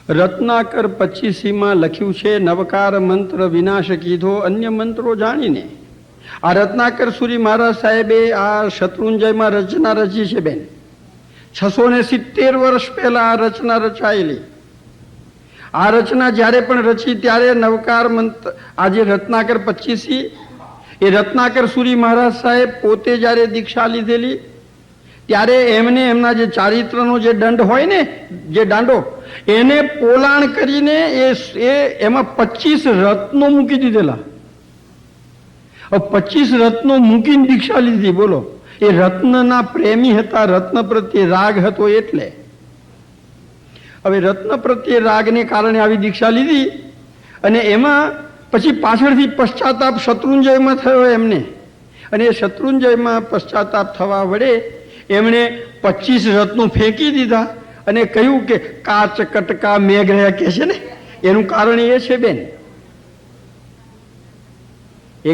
રત્નાકર 25 લખ્યું છે, નવકાર મંત્ર વિનાશ કીધો અન્ય મંત્રો જાણીને. આ રત્નાકર સુરી મહારાજ સાહેબે આ શત્રુંજયમાં રચના રચી છે બેન. 670 વર્ષ પહેલા આ રચના રચાયેલી. આ રચના જ્યારે પણ રચી ત્યારે નવકાર મંત્ર, આજે રત્નાકર 25, એ રત્નાકર સુરી મહારાજ સાહેબ પોતે જ્યારે દીક્ષા લીધેલી ત્યારે એમને એમના જે ચારિત્રનો જે દંડ હોય ને, જે દાંડો, એને પોલાણ કરીને એમાં 25 રત્નો મૂકી દીધેલા. 25 રત્નો મૂકીને દીક્ષા લીધી. બોલો, એ રત્નના પ્રેમી હતા, રત્ન પ્રત્યે રાગ હતો. એટલે હવે રત્ન પ્રત્યે રાગને કારણે આવી દીક્ષા લીધી અને એમાં પછી પાછળથી પશ્ચાતાપ શત્રુંજયમાં થયો એમને. અને એ શત્રુંજયમાં પશ્ચાતાપ થવા વડે એમણે 25 રત્નો ફેંકી દીધા અને કહ્યું કે કાચ કટકા મેઘ રહ્યા કે છે ને, એનું કારણ એ છે બેન.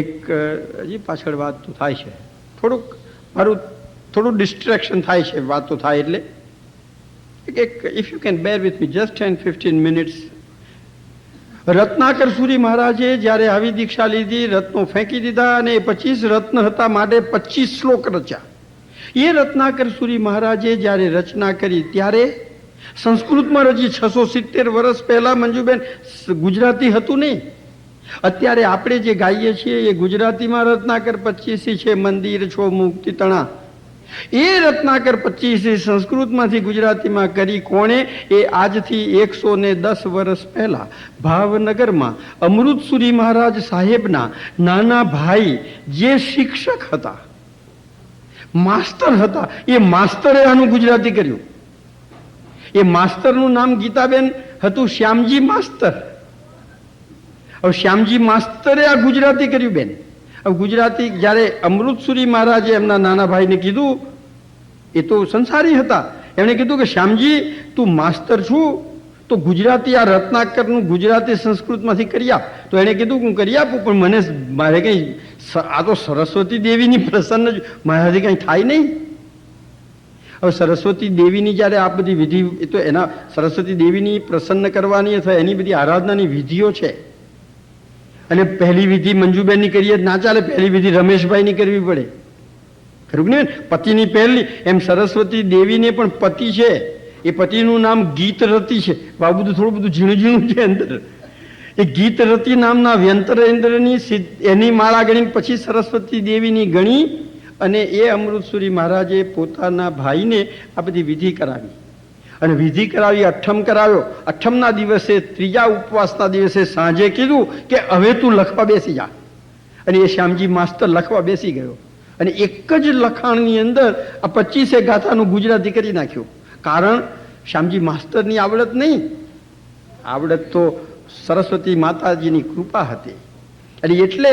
એક હજી પાછળ વાત તો થાય છે, થોડું ડિસ્ટ્રેક્શન થાય છે વાતો થાય એટલે. If you can bear with me just 10-15 minutes. Ratnakar Suri મહારાજે જ્યારે આવી દીક્ષા લીધી, રત્નો ફેંકી દીધા અને 25 રત્ન હતા માટે 25 શ્લોક રચ્યા. એ રત્નાકર સુરી મહારાજે જ્યારે રચના કરી ત્યારે સંસ્કૃતમાં રચી. 670 વર્ષ પહેલા મંજુબેન ગુજરાતી હતું નહીં. અત્યારે આપણે જે ગાઈએ છીએ એ ગુજરાતીમાં રત્નાકર 25 છે, મંદિર છો મુક્તિ તણા. એ રત્નાકર 25 સંસ્કૃતમાંથી ગુજરાતીમાં કરી કોણે? એ આજથી 110 વર્ષ પહેલા ભાવનગરમાં અમૃતસુરી મહારાજ સાહેબના નાના ભાઈ જે શિક્ષક હતા, માસ્તર હતા, એ માસ્તરે આનું ગુજરાતી કર્યું. એ માસ્તરનું નામ ગીતાબેન હતું, શ્યામજી માસ્તર. હવે શ્યામજી માસ્તરે આ ગુજરાતી કર્યું બેન. હવે ગુજરાતી જ્યારે અમૃતસુરી મહારાજે એમના નાના ભાઈને કીધું, એ તો સંસારી હતા, એમણે કીધું કે શ્યામજી તું માસ્તર છું તો ગુજરાતી આ રત્નાકરનું ગુજરાતી સંસ્કૃતમાંથી કરી આપ. તો એણે કીધું હું કરી આપું, પણ મને મારે કંઈ આ તો સરસ્વતી દેવીની પ્રસન્ન જ મારાથી કંઈ થાય નહીં. હવે સરસ્વતી દેવીની જ્યારે આ બધી વિધિ, એ તો એના સરસ્વતી દેવીની પ્રસન્ન કરવાની અથવા એની બધી આરાધનાની વિધિઓ છે. અને પહેલી વિધિ મંજુબેનની કરીએ ના ચાલે, પહેલી વિધિ રમેશભાઈની કરવી પડે, ખરું ને? પતિની પહેલી. એમ સરસ્વતી દેવીને પણ પતિ છે, એ પતિનું નામ ગીતરતી છે. આ બધું થોડું બધું ઝીણું ઝીણું છે અંદર. એ ગીતરતી નામના વ્યંતરેન્દ્રની એની માળા ગણી, પછી સરસ્વતી દેવીની ગણી અને એ અમૃતસુરી મહારાજે પોતાના ભાઈને આ બધી વિધિ કરાવી. અને વિધિ કરાવી, અઠ્ઠમ કરાવ્યો. અઠ્ઠમના દિવસે, ત્રીજા ઉપવાસના દિવસે સાંજે કીધું કે હવે તું લખવા બેસી જા. અને એ શ્યામજી માસ્તર લખવા બેસી ગયો અને એક જ લખાણની અંદર આ 25 ગાથાનું ગુજરાતી કરી નાખ્યું. કારણ શ્યામજી માસ્તરની આવડત નહીં, આવડત તો સરસ્વતી માતાજીની કૃપા હતી. અને એટલે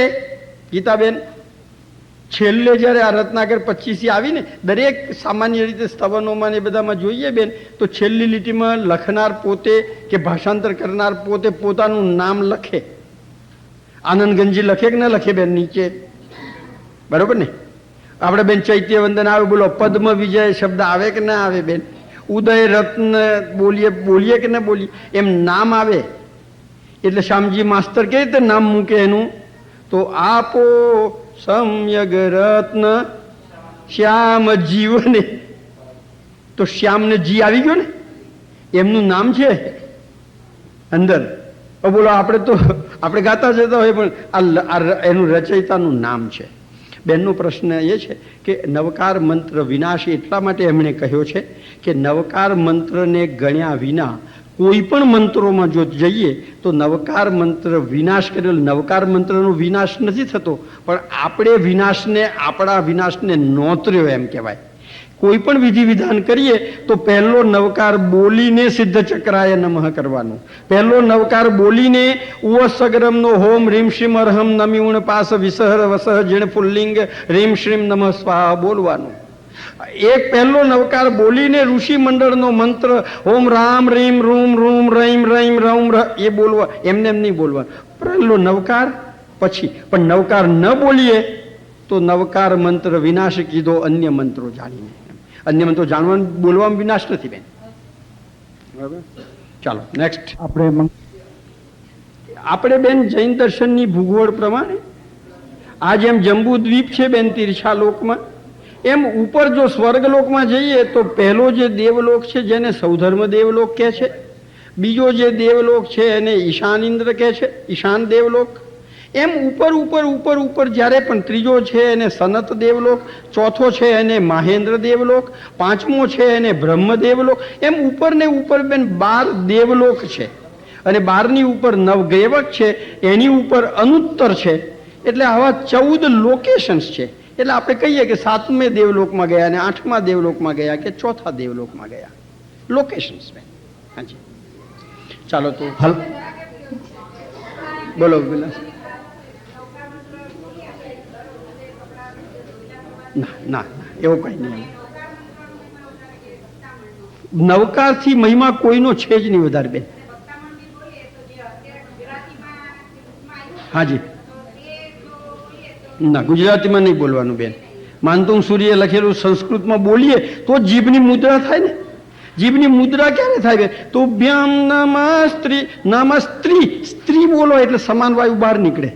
ગીતાબેન છેલ્લે જ્યારે આ રત્નાકર 25 આવીને, દરેક સામાન્ય રીતે સ્તવનોમાં ને બધામાં જોઈએ બેન, તો છેલ્લી લીટીમાં લખનાર પોતે કે ભાષાંતર કરનાર પોતે પોતાનું નામ લખે. આનંદગંજી લખે કે ના લખે બેન નીચે? બરોબર ને? આપણે બેન ચૈત્ય વંદન આવે, બોલો પદ્મ વિજય શબ્દ આવે કે ના આવે બેન? ઉદય રત્ન બોલીએ કે ના બોલીએ? એમ નામ આવે. એટલે શ્યામજી માસ્તર કેવી રીતે નામ મૂકે એનું? તો આપો સમ્યગ રત્ન શ્યામ જીવને. તો શ્યામને જી આવી ગયો ને, એમનું નામ છે અંદર. બોલો આપણે ગાતા જતા હોય પણ આ એનું રચયિતાનું નામ છે. બેનનો પ્રશ્ન એ છે કે નવકાર મંત્ર વિનાશ એટલા માટે એમણે કહ્યો છે કે નવકાર મંત્રને ગણ્યા વિના કોઈ પણ મંત્રોમાં જો જઈએ તો નવકાર મંત્ર વિનાશ કરેલો. નવકાર મંત્રનો વિનાશ નથી થતો, પણ આપણે વિનાશને, આપણા વિનાશને નોતર્યો એમ કહેવાય. કોઈ પણ વિધિ વિધાન કરીએ તો પહેલો નવકાર બોલીને સિદ્ધ ચક્રાય નમઃ કરવાનું. પહેલો નવકાર બોલીને ઉવસગરમનો હોમ રીમ શ્રીમ અરહમ નમિઉણ પાસ વિસહર વસહ જીણ પુલ્લિંગ રીમ શ્રીમ નમઃ સ્વાહા બોલવાનું. એક પહેલો નવકાર બોલીને ઋષિ મંડળનો મંત્ર ઓમ રામ રીમ રૂમ રૂમ રહીમ રહીમ રૌમ એ બોલવા, એમને એમ નહીં બોલવા. પહેલો નવકાર પછી. પણ નવકાર ન બોલીએ તો નવકાર મંત્ર વિનાશ કીધો અન્ય મંત્રો જાણીને. અન્ય મંત્રો જાણવાનું બોલવામાં વિનાશ નથી બેન. બરાબર? ચાલો નેક્સ્ટ આપણે આપણે બેન જૈન દર્શનની ભૂગોળ પ્રમાણે આ જેમ જંબુ દ્વીપ છે બેન તિરછા લોકમાં, એમ ઉપર જો સ્વર્ગલોકમાં જઈએ તો પહેલો જે દેવલોક છે જેને સૌધર્મ દેવલોક કહે છે, બીજો જે દેવલોક છે એને ઈશાન ઇન્દ્ર કહે છે, ઈશાન દેવલોક. એમ ઉપર ઉપર ઉપર ઉપર જ્યારે પણ ત્રીજો છે એને સનત દેવલોક, ચોથો છે એને મહેન્દ્ર દેવલોક, પાંચમો છે એને બ્રહ્મ દેવલોક, એમ ઉપર ને ઉપર બેન 12 દેવલોક છે. અને 12ની ઉપર નવગ્રેવક છે, એની ઉપર અનુત્તર છે. એટલે આવા 14 લોકેશન્સ છે. એટલે આપણે કહીએ કે 7મે દેવલોકમાં ગયા અને 8મા દેવલોકમાં ગયા કે 4થા દેવલોકમાં ગયા. લોકેશન્સ બેન. હાજી ચાલો તો હલ બોલો વિલાસ. ના ના એવું કઈ નહીં. નવકારથી મહિમા કોઈનો છે જ નહીં વધારે બેન. હાજી ના ગુજરાતીમાં નહીં બોલવાનું બેન. માનતુંગ સૂર્યે લખેલું સંસ્કૃતમાં બોલીએ તો જીભની મુદ્રા થાય ને. જીભની મુદ્રા ક્યારે થાય બેન? તો ભ્યામ નમસ્ત્રી નમસ્ત્રી, સ્ત્રી બોલો એટલે સમાન વાયુ બહાર નીકળે.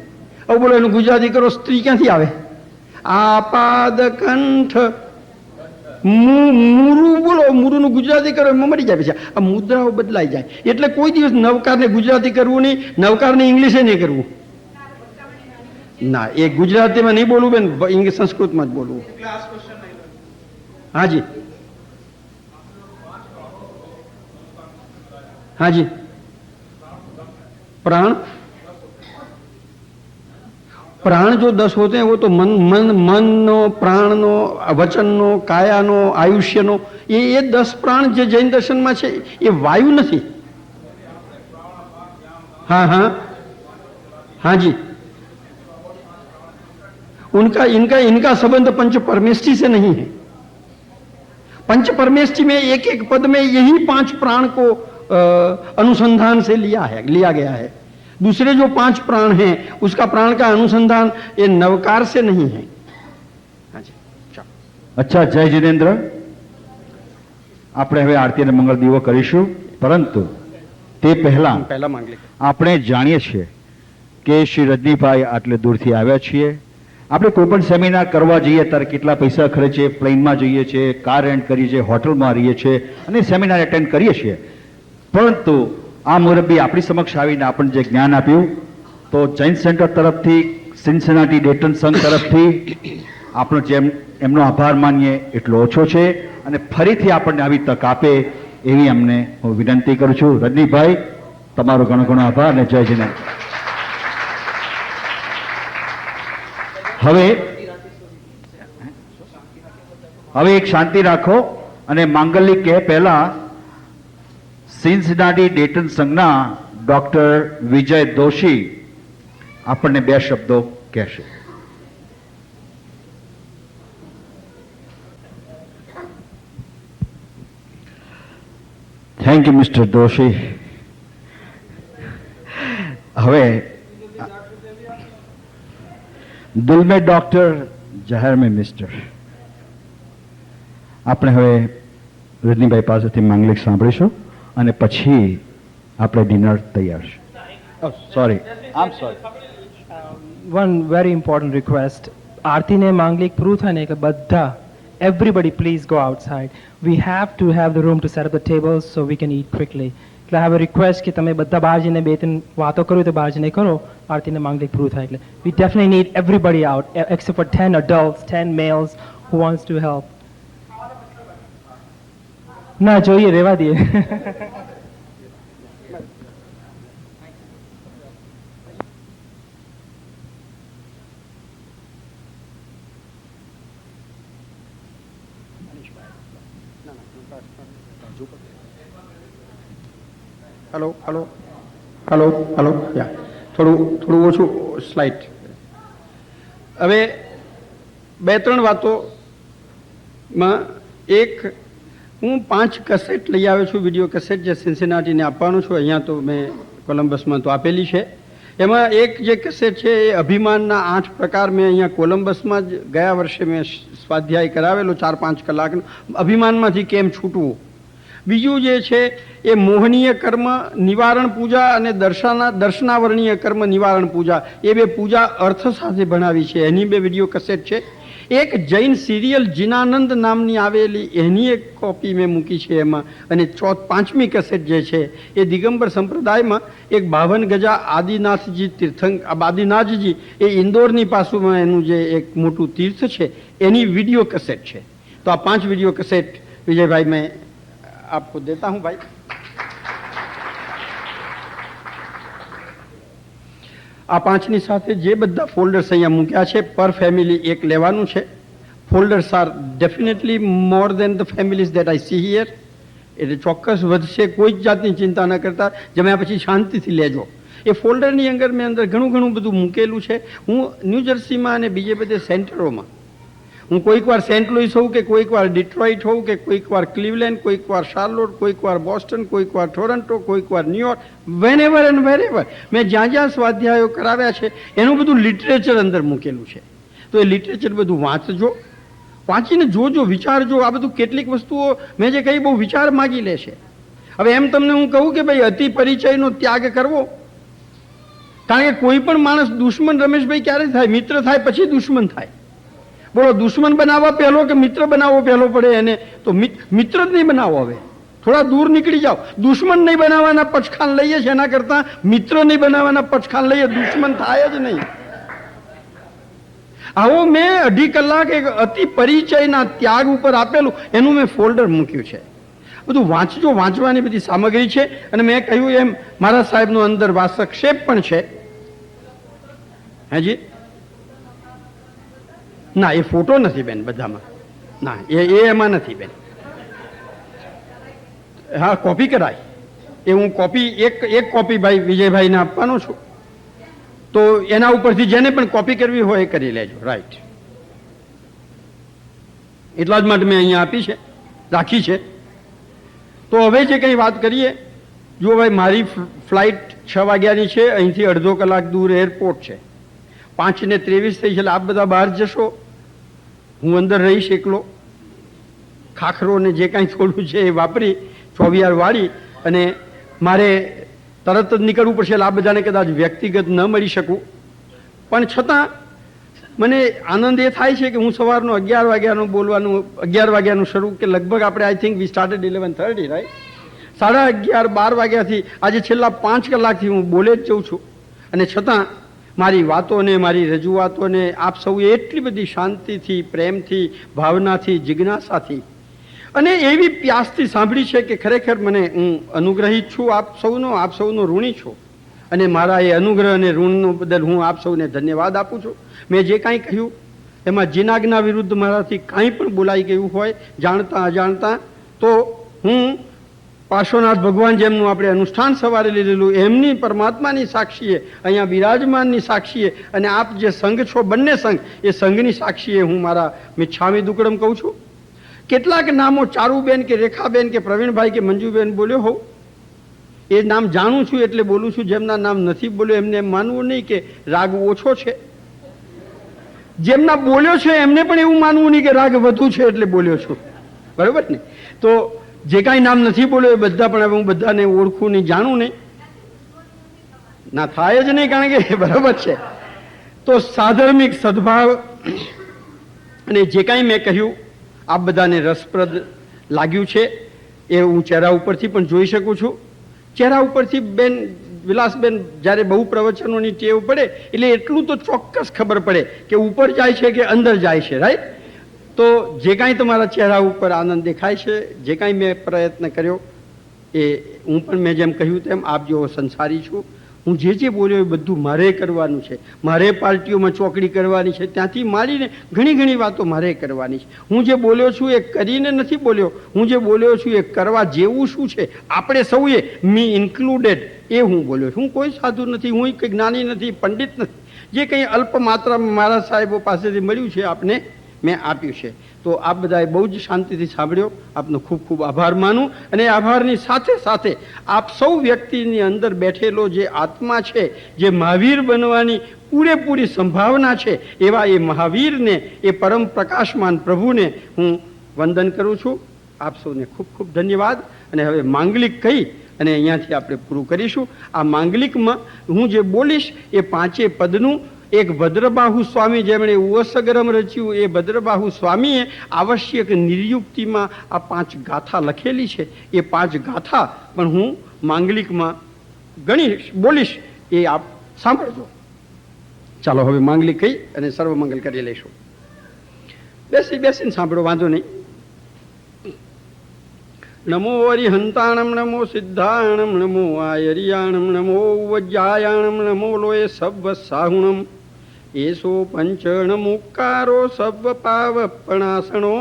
હવે બોલો એનું ગુજરાતી કરો, સ્ત્રી ક્યાંથી આવે? આપાદ કંઠ મુરુ બોલો, મુરુનું ગુજરાતી કરો એમાં મરી જાય. પછી આ મુદ્રાઓ બદલાઈ જાય. એટલે કોઈ દિવસ નવકારને ગુજરાતી કરવું નહીં, નવકારને ઇંગ્લિશે નહીં કરવું. ના એ ગુજરાતીમાં નહીં બોલવું બેન, ઇંગ્લિશ સંસ્કૃતમાં જ બોલવું. હાજી હાજી प्राण प्राण जो 10 होते हैं वो तो मन मन मन नो प्राण नो वचन नो काया नो आयुष्य नो ये 10 प्राण जो जैन दर्शन में है ये वायु नहीं. हाँ हाँ हाँ जी उनका इनका इनका संबंध पंच परमेष्टि से नहीं है. पंच परमेष्टि में एक एक पद में यही 5 प्राण को अनुसंधान से लिया गया है. दूसरे जो 5 प्राण हैं उसका प्राण का अनुसंधान ये नवकार से नहीं है. हाँ जी अच्छा जय जिनेन्द्र આપણે હવે આરતી અને મંગળ દીવો કરીશું પરંતુ તે પહેલા આપણે જાણીએ છીએ કે શ્રી રજનીભાઈ આટલે દૂરથી આવ્યા છીએ. આપણે કોઈ પણ સેમિનાર કરવા જઈએ ત્યારે કેટલા પૈસા ખર્ચે, પ્લેનમાં જઈએ છીએ, કાર રેન્ટ કરીએ છીએ, હોટલમાં રહીએ છીએ અને સેમિનાર એટેન્ડ કરીએ છીએ. પરંતુ આ મુરબ્બી આપણી સમક્ષ આવીને આપણને જે જ્ઞાન આપ્યું તો જૈન સેન્ટર તરફથી, સિન્સિનાટી ડેટન સંઘ તરફથી આપણો જેમ એમનો આભાર માનીએ એટલો ઓછો છે અને ફરીથી આપણને આવી તક આપે એવી અમને હું વિનંતી કરું છું. રજનીભાઈ તમારો ઘણો ઘણો આભાર અને જય જિનેન્દ્ર. હવે એક શાંતિ રાખો અને માંગલિક કહે પહેલા સિન્સિનાટી ડેટન સંઘના ડોક્ટર વિજય દોશી આપણને 2 શબ્દો કહેશે. Thank you mister Doshi. હવે દિલ મેં ડોક્ટર, જાહેર મેં મિસ્ટર. આપણે હવે રજનીભાઈ પાસેથી માંગલિક સાંભળીશું અને પછી આપણે ડિનર તૈયાર છે. Sorry I am sorry. One very important request. આરતી ને માંગલિક પૂરું થાય ને કે બધા everybody please go outside. We have to have the room to set up the tables so we can eat quickly. એટલે I have a request કે તમે બધા બહાર જઈને 2-3 વાતો કરો તો બહાર જઈને કરો. આરતી ને માંગલિક પૂરું થાય એટલે we definitely need everybody out except for 10 adults, 10 males who wants to help. ના જોઈએ રહેવા દઈએ. हेलो हेलो हेलो हेलो या થોડું ઓછું સ્લાઇડ. હવે 2-3 વાતોમાં એક હું 5 કેસેટ લઈ આવ્યો છું, વિડીયો કેસેટ જે સિન્સિનાટીને આપવાનો છું. અહીંયા તો મેં કોલમ્બસમાં તો આપેલી છે. એમાં એક જે કેસેટ છે એ અભિમાનના 8 પ્રકાર મેં અહીંયા કોલમ્બસમાં જ ગયા વર્ષે મેં સ્વાધ્યાય કરાવેલો 4-5 કલાકનો. અભિમાનમાંથી કેમ છૂટવું બીજું જે છે એ મોહનીય કર્મ નિવારણ પૂજા અને દર્શનાવરણીય કર્મ નિવારણ પૂજા, એ બે પૂજા અર્થ સાથે ભણાવી છે, એની બે વિડીયો કસેટ છે. એક જૈન સિરિયલ જીનાનંદ નામની આવેલી એની એક કોપી મેં મૂકી છે એમાં. અને પાંચમી કસેટ જે છે એ દિગંબર સંપ્રદાયમાં એક 52 ગજા આદિનાથજી આદિનાથજી એ ઇન્દોરની પાસુમાં એનું જે એક મોટું તીર્થ છે એની વિડીયો કસેટ છે. તો આ 5 વિડીયો કસેટ વિજયભાઈ મેં આપકો દેતા હું ભાઈ. આ 5ની સાથે જે બધા ફોલ્ડર્સ અહીંયા મૂક્યા છે પર ફેમિલી એક લેવાનું છે. Folders are definitely more than the families that I see here. એટલે ચોક્કસ વધશે, કોઈ જ જાતની ચિંતા ન કરતા, જમ્યા પછી શાંતિથી લેજો. એ ફોલ્ડરની અંદર મેં ઘણું બધું મૂકેલું છે. હું ન્યૂ જર્સીમાં અને બીજે બધે સેન્ટરોમાં, હું કોઈક વાર સેન્ટ લુઈસ હોઉં કે કોઈક વાર ડિટ્રોઇટ હોઉં કે કોઈક વાર ક્લીવલેન્ડ, કોઈક વાર શાર્લોટ, કોઈક વાર બોસ્ટન, કોઈક વાર ટોરન્ટો, કોઈક વાર ન્યુયોર્ક, વેનેવર એન્ડ વેરેવર મેં જ્યાં સ્વાધ્યાયો કરાવ્યા છે એનું બધું લિટરેચર અંદર મૂકેલું છે. તો એ લિટરેચર બધું વાંચજો, વાંચીને જોજો, વિચારજો. આ બધું કેટલીક વસ્તુઓ મેં જે કહી બહુ વિચાર માગી લે છે. હવે એમ તમને હું કહું કે ભાઈ અતિ પરિચયનો ત્યાગ કરવો, કારણ કે કોઈ પણ માણસ દુશ્મન રમેશભાઈ ક્યારે થાય? મિત્ર થાય પછી દુશ્મન થાય. બોલો, દુશ્મન બનાવવા પહેલો કે મિત્ર બનાવવો પહેલો પડે એને? તો મિત્ર જ નહીં બનાવો. હવે થોડા દૂર નીકળી જાઓ. દુશ્મન નહીં બનાવવાના પચખાન લઈએ છે, એના કરતાં મિત્ર નહીં બનાવવાના પચખાન લઈએ, દુશ્મન થાય જ નહીં. આવો મેં 2.5 કલાક એક અતિ પરિચયના ત્યાગ ઉપર આપેલું એનું મેં ફોલ્ડર મૂક્યું છે. બધું વાંચજો, વાંચવાની બધી સામગ્રી છે. અને મેં કહ્યું એમ મારા સાહેબનો અંદર વાસક્ષેપ પણ છે. હાજી ના, એ ફોટો નથી બેન બધામાં. ના, એ એમાં નથી બેન. હા, કોપી કરાય એ હું કોપી એક કોપી ભાઈ વિજયભાઈને આપવાનો છું. તો એના ઉપરથી જેને પણ કોપી કરવી હોય એ કરી લેજો. રાઈટ, એટલા જ માટે મેં અહીંયા આપી છે, રાખી છે. તો હવે જે કંઈ વાત કરીએ, જો ભાઈ મારી ફ્લાઇટ 6 વાગ્યાની છે, અહીંથી અડધો કલાક દૂર એરપોર્ટ છે. 5:23 થઈ છે, એટલે આપ બધા બહાર જશો, હું અંદર રહીશ એકલો. ખાખરો ને જે કાંઈ થોડું છે એ વાપરી ચોવિયાર વાળી અને મારે તરત જ નીકળવું પડશે. એટલે આ બધાને કદાચ વ્યક્તિગત ન મળી શકું, પણ છતાં મને આનંદ એ થાય છે કે હું સવારનો 11 વાગ્યાનું બોલવાનું, 11 વાગ્યાનું શરૂ, કે લગભગ આપણે I think we started 11:30 right, 11:30 12 વાગ્યાથી આજે છેલ્લા 5 કલાકથી હું બોલે જ જઉં છું. અને છતાં મારી વાતોને, મારી રજૂઆતોને આપ સૌએ એટલી બધી શાંતિથી, પ્રેમથી, ભાવનાથી, જિજ્ઞાસાથી અને એવી પ્યાસથી સાંભળી છે કે ખરેખર મને હું અનુગ્રહિત છું આપ સૌનો ઋણી છું. અને મારા એ અનુગ્રહ અને ઋણનો બદલ હું આપ સૌને ધન્યવાદ આપું છું. મેં જે કાંઈ કહ્યું એમાં જીનાજ્ઞા વિરુદ્ધ મારાથી કાંઈ પણ બોલાઈ ગયું હોય જાણતા અજાણતા, તો હું પાર્શ્વનાથ ભગવાન જેમનું આપણે અનુષ્ઠાન સવારે લીધેલું એમની પરમાત્માની સાક્ષીએ, અહીંયા બિરાજમાનની સાક્ષીએ, અને આપ જે સંઘ છો બંને સંઘ, એ સંઘની સાક્ષીએ હું મારા મિચ્છામી દુક્કડમ કહું છું. કેટલાક નામો ચારુબેન કે રેખાબેન કે પ્રવીણભાઈ કે મંજુબેન બોલ્યો હોઉં, એ નામ જાણું છું એટલે બોલું છું. જેમના નામ નથી બોલ્યો એમને એમ માનવું નહીં કે રાગ ઓછો છે. જેમના બોલ્યો છે એમને પણ એવું માનવું નહીં કે રાગ વધુ છે એટલે બોલ્યો છું. બરોબર ને? તો જે કાંઈ નામ નથી બોલ્યો એ બધા પણ હવે હું બધાને ઓળખું નહીં, જાણું નહીં, ના થાય જ નહીં, કારણ કે બરાબર છે. તો સાધર્મિક સદભાવ અને જે કાંઈ મેં કહ્યું આપ બધાને રસપ્રદ લાગ્યું છે એ હું ચહેરા ઉપરથી પણ જોઈ શકું છું. ચહેરા ઉપરથી બેન વિલાસબેન જ્યારે બહુ પ્રવચનોની ટેવ પડે એટલે એટલું તો ચોક્કસ ખબર પડે કે ઉપર જાય છે કે અંદર જાય છે. રાઈટ? તો જે કાંઈ તમારા ચહેરા ઉપર આનંદ દેખાય છે, જે કાંઈ મેં પ્રયત્ન કર્યો એ હું પણ મેં જેમ કહ્યું તેમ આપ જેવો સંસારી છું. હું જે બોલ્યો એ બધું મારે કરવાનું છે. મારે પાર્ટીઓમાં ચોકડી કરવાની છે, ત્યાંથી માંડીને ઘણી વાતો મારે કરવાની છે. હું જે બોલ્યો છું એ કરીને નથી બોલ્યો, હું જે બોલ્યો છું એ કરવા જેવું શું છે આપણે સૌએ, મી ઇન્ક્લુડેડ, એ હું બોલ્યો છું. હું કોઈ સાધુ નથી, હું કંઈ જ્ઞાની નથી, પંડિત નથી. જે કંઈ અલ્પ માત્રામાં મારા સાહેબો પાસેથી મળ્યું છે આપને મેં આપ્યું છે. તો આપ બધાએ બહુ જ શાંતિથી સાંભળ્યો, આપનો ખૂબ ખૂબ આભાર માનું. અને આભારની સાથે સાથે આપ સૌ વ્યક્તિની અંદર બેઠેલો જે આત્મા છે, જે મહાવીર બનવાની પૂરેપૂરી સંભાવના છે, એવા એ મહાવીરને, એ પરમ પ્રકાશમાન પ્રભુને હું વંદન કરું છું. આપ સૌને ખૂબ ખૂબ ધન્યવાદ. અને હવે માંગલિક કહી અને અહીંયાથી આપણે પૂરું કરીશું. આ માંગલિકમાં હું જે બોલીશ એ પાંચે પદનું એક ભદ્રબાહુ સ્વામી જેમણે ઉવસગરમ રચ્યું એ ભદ્રબાહુ સ્વામીએ આવશ્યક નિર્યુક્તિમાં આ 5 ગાથા લખેલી છે. એ 5 ગાથા પણ હું માંગલિકમાં ગણીશ બોલીશ, એ આપ સાંભળજો. ચાલો હવે માંગલિક કહી અને સર્વમંગલ કરી લઈશું. બેસીને સાંભળો, વાંધો નહીં. નમો હરિહંતાણમ, નમો સિદ્ધાણમ, નમો આયરિયાણમ, નમો વજ્જાયાણમ, નમો લોય સવ્વ સાહુણમ. એસો પંચણમુકારો સવ્વ પાવપણાસણો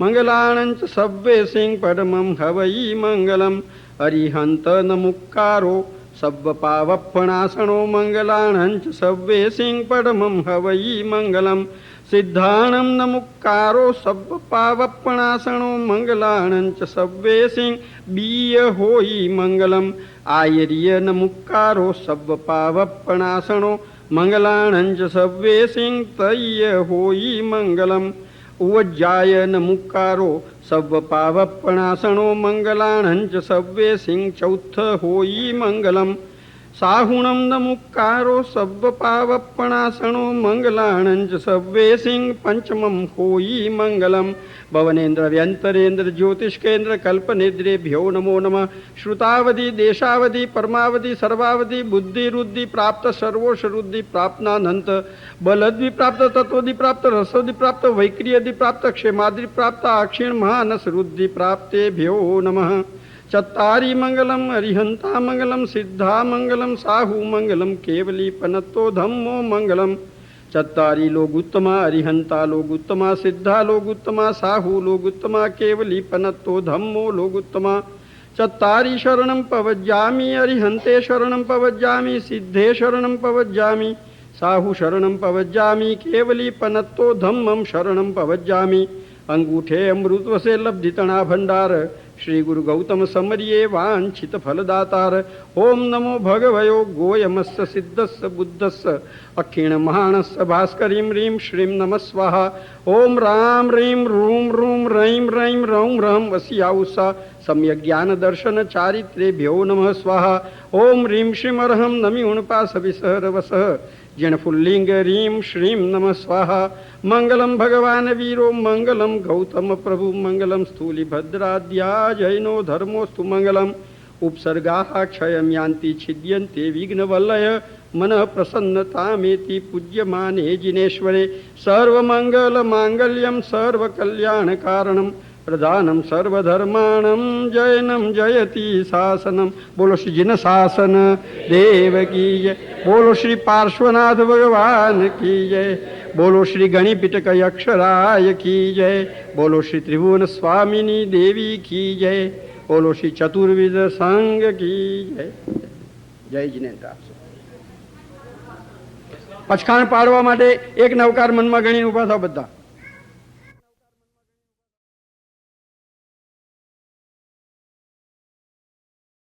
મંગલાણંચ સવ્વે સિંહ પરમમ હવઈ મંગલમ. હરિહંત નમુકારો સવ્વ પાવપણાસણો મંગલાણંચ સવ્વે સિંહ પરમમ હવઈ મંગલમ. સિદ્ધાણમ નમુકારો સવ્વ પાવપણાસણો મંગલાણંચ સવ્વે સિંહ બીય હોઈ મંગલમ. આયર્ય નમુકારો સવ્વ પાવપણાસણો મંગલાણંચ સવ્વે સિંહ તય્ય હોઈ મંગલમ. ઉવજ્જાય નમુકારો સવ્વ પાવપણાસણો મંગલાણંચ સવ્વે સિંહ ચૌથ હોઈ મંગલમ. સાહુણમ નમુકારો સવ્વ પાવપણાસણો મંગલાણંચ સવ્વે સિંહ પંચમમ હોઈ મંગલમ. ભવનેન્દ્ર વ્યંતરેન્દ્ર જ્યોતિષ્કેન્દ્ર કલ્પનેદ્રેભ્યો નમો નમઃ. શ્રુતાવધિ દેશાવધિ પરમાવધિ સર્વાવધિ બુદ્ધિરુદ્ધિ પ્રાપ્ત સર્વોષરુદ્ધિ પ્રાપ્નાનંત બલદ્વિ પ્રાપ્ત તત્વદિ પ્રાપ્ત રસોદિ પ્રાપ્ત વૈક્રિયદિ પ્રાપ્ત ક્ષેમાદ્રિ પ્રાપ્ત અક્ષીણ મહાનસરુદ્ધિ પ્રાપ્તેભ્યો નમઃ. ચત્તારી મંગલમ હરિહંતા મંગલમ સિદ્ધા મંગલમ સાહુ મંગલમ કેવલી પનત્તો ધમ્મો મંગલમ. ચત્તારી લોગુત્તમા હરિહંતા લોગુત્તમા સિદ્ધા લોગુત્તમા સાહુ લોગુત્તમા કેવલી પનત્તો ધમ્મો લોગુત્તમા. ચત્તારી શરણમ પવજ્જામિ હરિહંતે શરણમ પવજ્જામિ સિદ્ધે શરણમ પવજ્જામિ સાહુ શરણમ પવજ્જામિ કેવલી પનત્તો ધમ્મમ શરણમ પવજ્જામિ. અંગૂઠે અમૃતવસે લબ્ધિતણા ભંડાર શ્રી ગુરુ ગૌતમ સમર્યે વાંછિત ફલદાતાર. ઓમ નમો ભગવયો ગોયમસ્સ સિદ્ધસ્સ બુદ્ધસ્સ અખિણ મહાણસ્સ ભાસ્કરીમ રીમ શ્રીમ નમઃ સ્વાહા. ઓમ રામ રીમ રૂમ રૂમ રૈમ રૈમ રૌમ રમ વસિયાઉષા સમ્યક જ્ઞાન દર્શન ચારિત્રેભ્યો નમઃ સ્વાહા. ઓમ રીમ શ્રીમ અર્હમ નમિ ઉણપાસ વિસહર વસઃ જણ ફુલ્લિંગ રીમ શ્રીમ નમઃ સ્વાહા. મંગલમ ભગવાન વીરો મંગલમ ગૌતમ પ્રભુ મંગલમ સ્થૂલિભદ્રાદ્યા જૈનો ધર્મોસ્તુ મંગલમ. ઉપસર્ગા ક્ષયમ યાન્તિ છિદ્યન્તે વિઘ્નવલ્લય મનઃ પ્રસન્નતામેતિ પૂજ્યમાને જિનેશ્વરે. સર્વમંગલ માંગલ્યમ સર્વકલ્યાણકારણમ પ્રધાનમ સર્વધર્માણમ જૈનમ જયતિ શાસનમ. બોલો શ્રી જીન શાસન દેવ કી જય. બોલો શ્રી પાર્શ્વનાથ ભગવાન કી જય. બોલો શ્રી ગણિપીટક અક્ષરાય કી જય. બોલો શ્રી ત્રિભુવન સ્વામિની દેવી કી જય. બોલો શ્રી ચતુર્વિધ સંઘ કી જય. જય જીનેન્દ્ર. પચખાણ પાડવા માટે એક નવકાર મનમાં ગણીને ઉભા થાવ બધા.